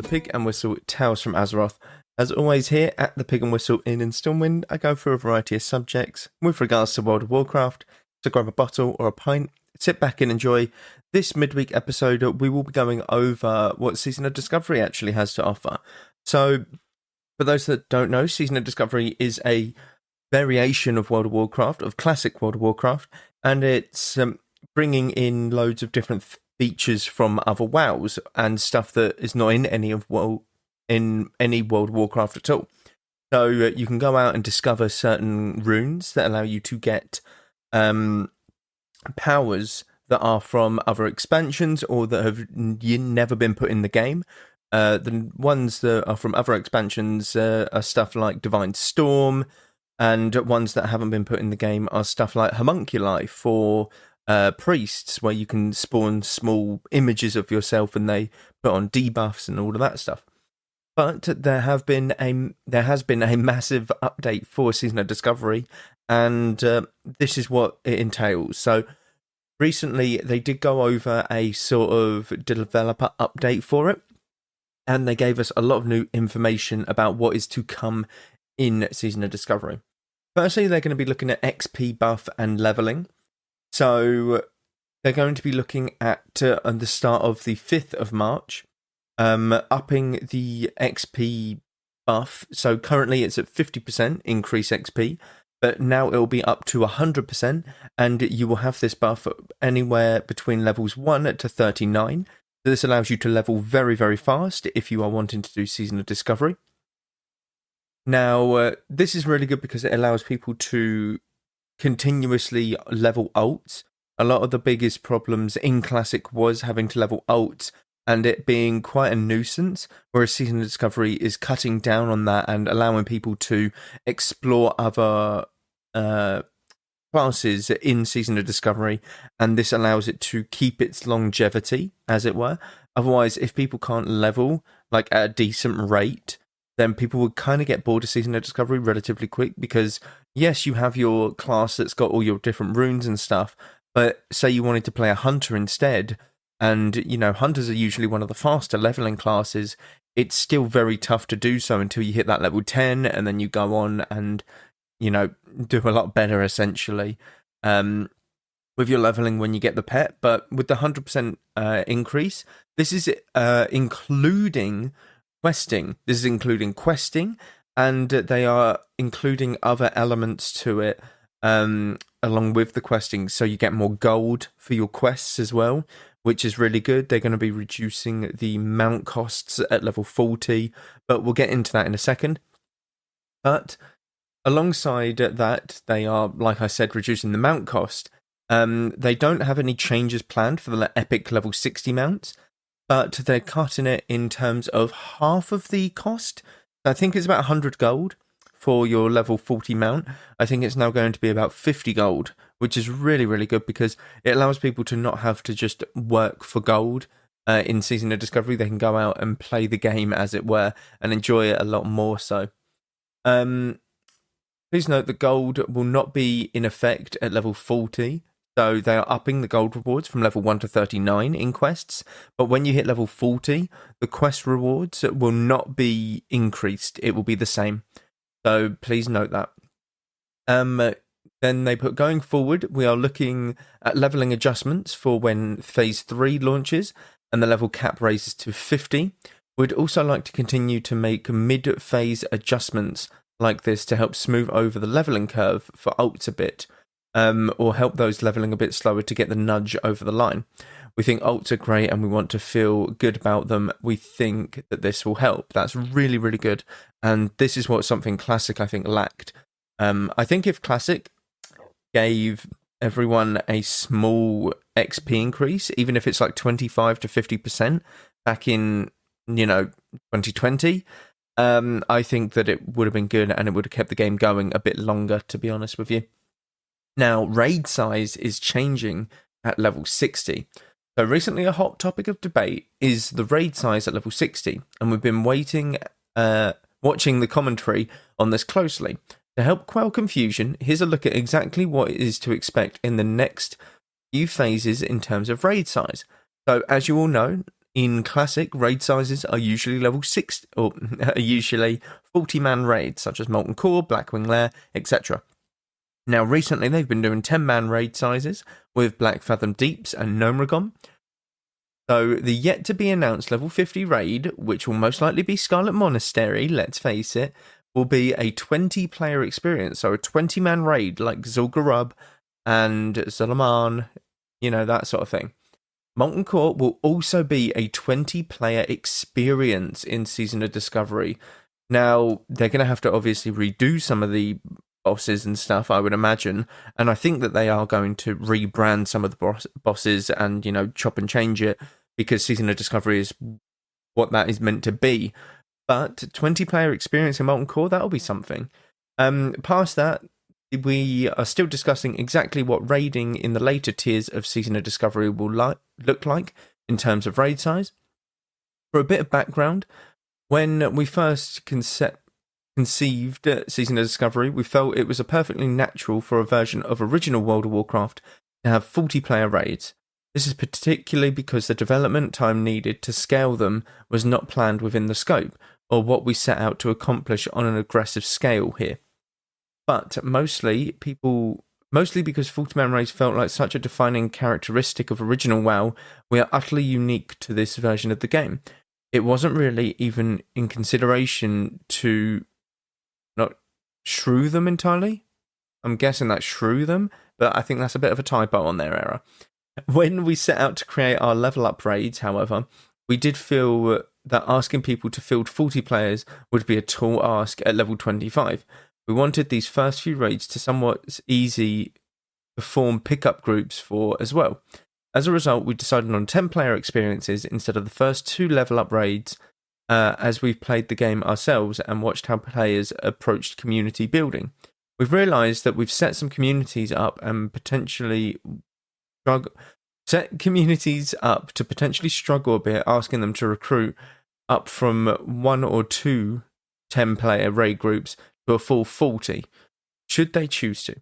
Pig and Whistle Tales from Azeroth. As always, here at the Pig and Whistle Inn in Stormwind, I go through a variety of subjects with regards to World of Warcraft. So grab a bottle or a pint, sit back and enjoy. This midweek episode, we will be going over what Season of Discovery actually has to offer. So, for those that don't know, Season of Discovery is a variation of World of Warcraft, of classic World of Warcraft, and it's bringing in loads of different features from other WoWs and stuff that is not in any World of Warcraft at all. So you can go out and discover certain runes that allow you to get powers that are from other expansions or that have never been put in the game. The ones that are from other expansions are stuff like Divine Storm, and ones that haven't been put in the game are stuff like Homunculi for priests, where you can spawn small images of yourself and they put on debuffs and all of that stuff. But there has been a massive update for Season of Discovery, and this is what it entails. So recently they did go over a sort of developer update for it, and they gave us a lot of new information about what is to come in Season of Discovery. Firstly, they're going to be looking at XP buff and leveling. So they're going to be looking at, on the start of the 5th of March, upping the XP buff. So currently it's at 50% increase XP, but now it'll be up to 100%, and you will have this buff anywhere between levels 1 to 39. So this allows you to level very, very fast if you are wanting to do Season of Discovery. Now, this is really good because it allows people to continuously level ults. A lot of the biggest problems in Classic was having to level ults and it being quite a nuisance, whereas Season of Discovery is cutting down on that and allowing people to explore other classes in Season of Discovery, and this allows it to keep its longevity, as it were. Otherwise, if people can't level like at a decent rate, then people would kind of get bored of Season of Discovery relatively quick, because yes, you have your class that's got all your different runes and stuff, but say you wanted to play a hunter instead, and you know, hunters are usually one of the faster leveling classes, it's still very tough to do so until you hit that level 10, and then you go on and, you know, do a lot better essentially with your leveling when you get the pet. But with the 100% increase, this is including questing. This is including questing, and they are including other elements to it along with the questing, so you get more gold for your quests as well, which is really good. They're going to be reducing the mount costs at level 40, but we'll get into that in a second. But alongside that, they are, like I said, reducing the mount cost. They don't have any changes planned for the epic level 60 mounts, but they're cutting it in terms of half of the cost. I think it's about 100 gold for your level 40 mount. I think it's now going to be about 50 gold, which is really, really good because it allows people to not have to just work for gold in Season of Discovery. They can go out and play the game, as it were, and enjoy it a lot more so. Please note that gold will not be in effect at level 40. So they are upping the gold rewards from level 1 to 39 in quests. But when you hit level 40, the quest rewards will not be increased. It will be the same. So please note that. Then they put, going forward, we are looking at leveling adjustments for when Phase 3 launches and the level cap raises to 50. We'd also like to continue to make mid-phase adjustments like this to help smooth over the leveling curve for ults a bit. Or help those leveling a bit slower to get the nudge over the line. We think ults are great and we want to feel good about them. We think that this will help. That's really, really good. And this is what something Classic, I think, lacked. I think if Classic gave everyone a small XP increase, even if it's like 25 to 50% back in, 2020, I think that it would have been good and it would have kept the game going a bit longer, to be honest with you. Now, raid size is changing at level 60. So recently a hot topic of debate is the raid size at level 60, and we've been watching the commentary on this closely. To help quell confusion, here's a look at exactly what is to expect in the next few phases in terms of raid size. So as you all know, in Classic, raid sizes are usually level 6, or are usually 40-man raids, such as Molten Core, Blackwing Lair, etc. Now, recently they've been doing 10-man raid sizes with Black Fathom Deeps and Gnomragon. So the yet-to-be-announced level 50 raid, which will most likely be Scarlet Monastery, let's face it, will be a 20-player experience, so a 20-man raid like Zul'Gurub and Zalaman, that sort of thing. Molten Core will also be a 20-player experience in Season of Discovery. Now, they're going to have to obviously redo some of the bosses and stuff, I would imagine, and I think that they are going to rebrand some of the bosses and, chop and change it, because Season of Discovery is what that is meant to be. But 20-player experience in Molten Core, that'll be something. Past that, we are still discussing exactly what raiding in the later tiers of Season of Discovery will look like in terms of raid size. For a bit of background, when we first conceived Season of Discovery, we felt it was a perfectly natural for a version of original World of Warcraft to have 40-player raids. This is particularly because the development time needed to scale them was not planned within the scope, or what we set out to accomplish on an aggressive scale here. But mostly because 40-man raids felt like such a defining characteristic of original WoW, we are utterly unique to this version of the game. It wasn't really even in consideration to not shrew them entirely. I'm guessing that's shrew them, but I think that's a bit of a typo on their error. When we set out to create our level up raids, however, we did feel that asking people to field 40 players would be a tall ask at level 25. We wanted these first few raids to somewhat easy to form pickup groups for as well. As a result, we decided on 10-player experiences instead of the first 2 level up raids, as we've played the game ourselves and watched how players approached community building. We've realised that we've set some communities up and set communities up to potentially struggle a bit, asking them to recruit up from 1 or 2 10-player raid groups to a full 40, should they choose to.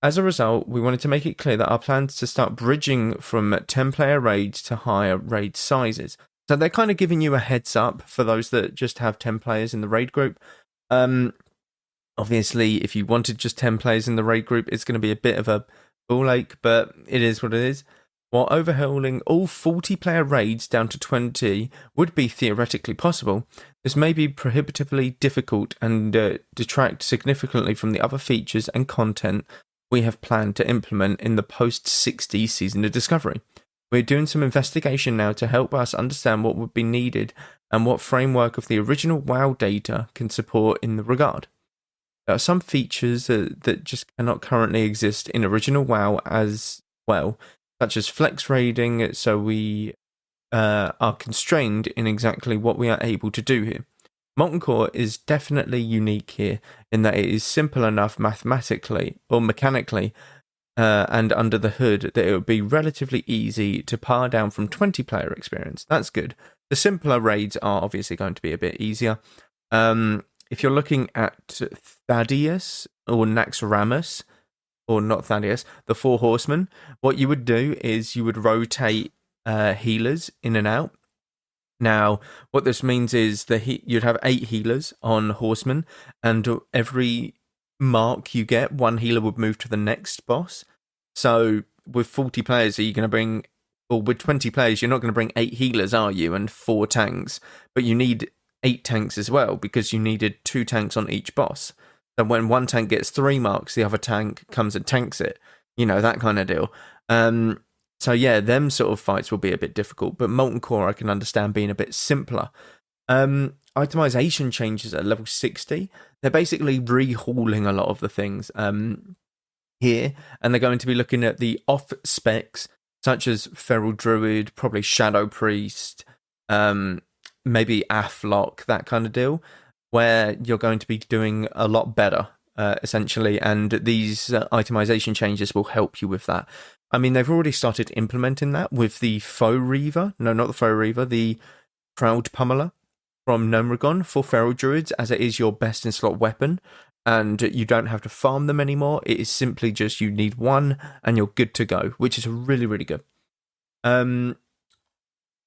As a result, we wanted to make it clear that our plans to start bridging from 10-player raids to higher raid sizes. So they're kind of giving you a heads up for those that just have 10 players in the raid group. Obviously, if you wanted just 10 players in the raid group, it's going to be a bit of a ball ache, but it is what it is. While overhauling all 40-player raids down to 20 would be theoretically possible, this may be prohibitively difficult and detract significantly from the other features and content we have planned to implement in the post-60 Season of Discovery. We're doing some investigation now to help us understand what would be needed and what framework of the original WoW data can support in the regard. There are some features that just cannot currently exist in original WoW as well, such as flex raiding, so we are constrained in exactly what we are able to do here. Molten Core is definitely unique here in that it is simple enough mathematically or mechanically and under the hood that it would be relatively easy to par down from 20-player experience. That's good. The simpler raids are obviously going to be a bit easier. If you're looking at Thaddeus or Naxxramas, or not Thaddeus, the 4 horsemen, what you would do is you would rotate healers in and out. Now, what this means is you'd have 8 healers on horsemen, and every mark you get, 1 healer would move to the next boss. So with 40 players, are you going to bring, or with 20 players, you're not going to bring 8 healers, are you, and 4 tanks, but you need 8 tanks as well, because you needed 2 tanks on each boss. So when one tank gets 3 marks, the other tank comes and tanks it, that kind of deal. So yeah, them sort of fights will be a bit difficult, but Molten Core I can understand being a bit simpler. Itemization changes at level 60. They're basically rehauling a lot of the things here, and they're going to be looking at the off specs, such as Feral Druid, probably Shadow Priest, maybe Athlock, that kind of deal, where you're going to be doing a lot better, essentially, and these itemization changes will help you with that. I mean, they've already started implementing that with the Foe Reaver. No, not the Foe Reaver, the Proud Pummeler from Gnomragon for Feral Druids, as it is your best in slot weapon, and you don't have to farm them anymore. It is simply just you need 1 and you're good to go, which is really, really good.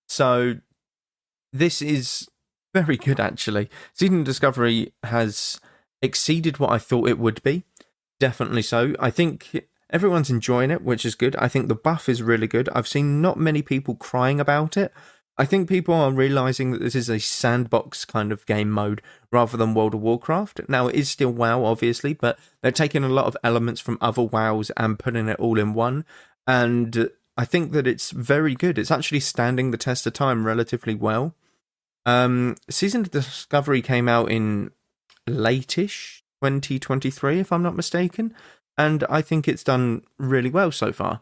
So This is very good, actually. Season of Discovery has exceeded what I thought it would be. Definitely so. I think everyone's enjoying it, which is good. I think the buff is really good. I've seen not many people crying about it. I think people are realizing that this is a sandbox kind of game mode rather than World of Warcraft. Now, it is still WoW, obviously, but they're taking a lot of elements from other WoWs and putting it all in one. And I think that it's very good. It's actually standing the test of time relatively well. Season of Discovery came out in late-ish 2023, if I'm not mistaken, and I think it's done really well so far.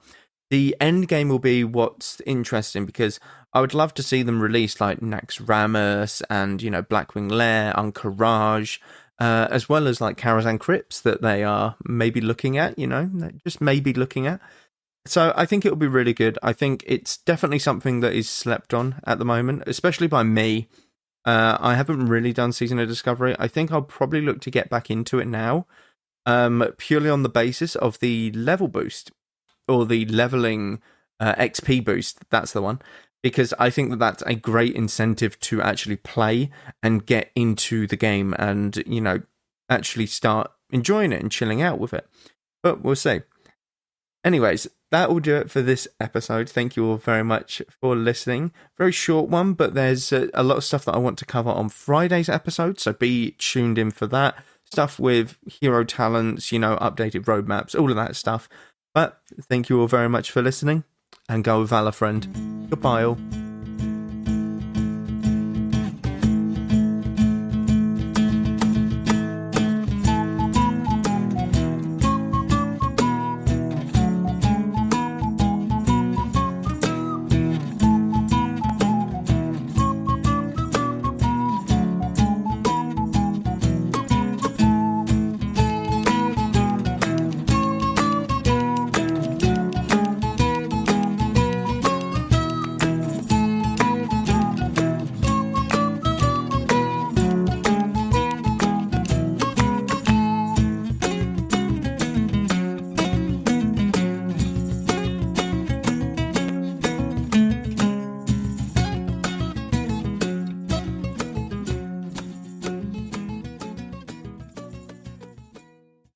The end game will be what's interesting, because I would love to see them release like Naxxramas and, Blackwing Lair, Anchorage, as well as like Karazhan Crypts that they are maybe looking at, just maybe looking at. So I think it will be really good. I think it's definitely something that is slept on at the moment, especially by me. I haven't really done Season of Discovery. I think I'll probably look to get back into it now, purely on the basis of the level boost, or the leveling XP boost. That's the one. Because I think that that's a great incentive to actually play and get into the game and, actually start enjoying it and chilling out with it. But we'll see. Anyways, that will do it for this episode. Thank you all very much for listening. Very short one, but there's a lot of stuff that I want to cover on Friday's episode, so be tuned in for that. Stuff with hero talents, updated roadmaps, all of that stuff. But thank you all very much for listening, and go with Valor, friend. Goodbye all.